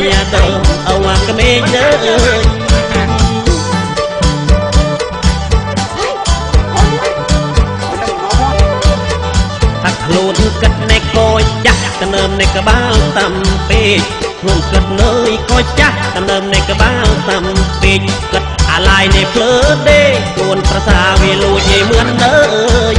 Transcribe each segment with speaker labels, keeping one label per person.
Speaker 1: យាដមអវក្មេងអើយថាខ្លួនគិតនៃកោចាស់កណើមនៃក្បាលតាំពេកខ្លួនគិតនៅកោចាស់កណើមនៃក្បាលតាំពេកគិតអាឡាយនៃភ្លើដេខ្លួនប្រសាវាលួចឯមឿនអើយ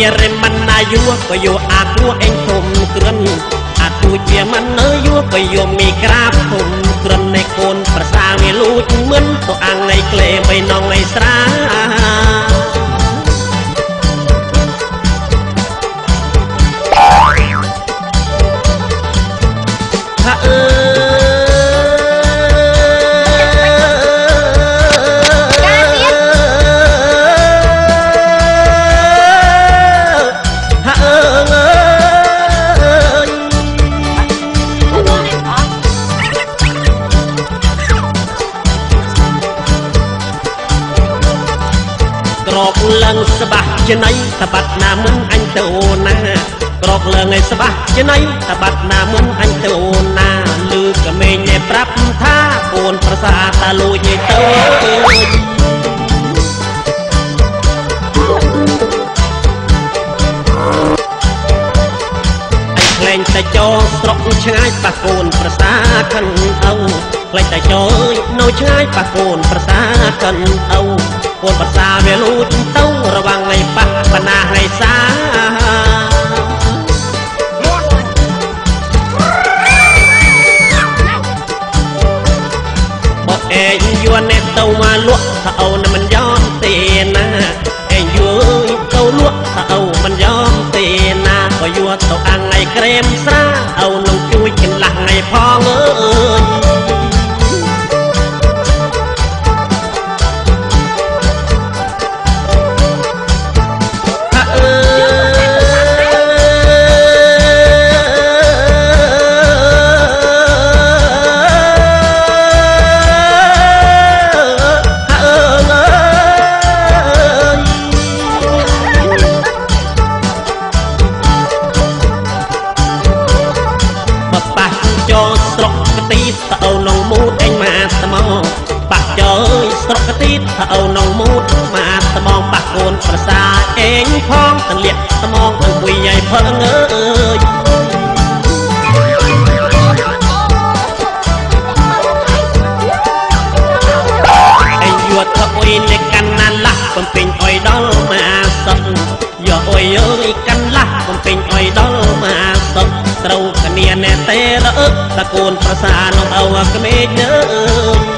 Speaker 1: វារមិនណាយួក៏យកអាគួអេងធំក្រិនអាទូចវាមិននៅយួក៏យកមីក្រាបធំក្រិននៃកូនប្រសាវាលួចមិនទៅអាំងនៃក្លេបីនងនៃស្រាថាអើក្រកឡើងស្បាស់ច្នៃតបាត់ណាមិនអញទៅណាក្រកឡើងឲ្យស្បាស់ច្នៃតបាត់ណាមិនអញទៅណាលឺក្មេងឯប្រាប់ថាកូនប្រសាតាលួចឯទៅអញខ្លែងតែចោស្រុកឆ្ងាយប៉ះកូនប្រសាខិនអូខ្លែងតែចោនៅឆ្ងាយប៉ះកូនប្រសាខិនអូកូនប្រសាវាលូចទៅរវាងថ្ងៃប៉ះបណ្ណាថ្ងៃសាបើឯងយួននេះទៅមកលក់ថាអូនមិនយอมទេណាឯងយួនទៅលក់ថាអូមិនយอมទេណាបើយួនទៅអាំងថ្ងៃក្រែមស្រាអូននឹងជួយកន្លះថ្ងៃផងអើយស្រុកកទីតអូនងមូតអេងមកត្មងប៉ះចើយស្រុកកទីតអូនងមូតមកត្មងប៉ះកូនប្រសាអេងផងទលាក់ត្មងអង្គុយឲ្យផឹងអើយអេងយួតថអុយនៃកាន់ណាឡាស់បំពេញអុយដល់មកសឹកយកអុយអើយកាន់ឡាស់បំពេញអុយដល់មកសឹកត្រូវគ្នាណែទេរអឹកតកូនប្រសានងអោក្មេងអើយ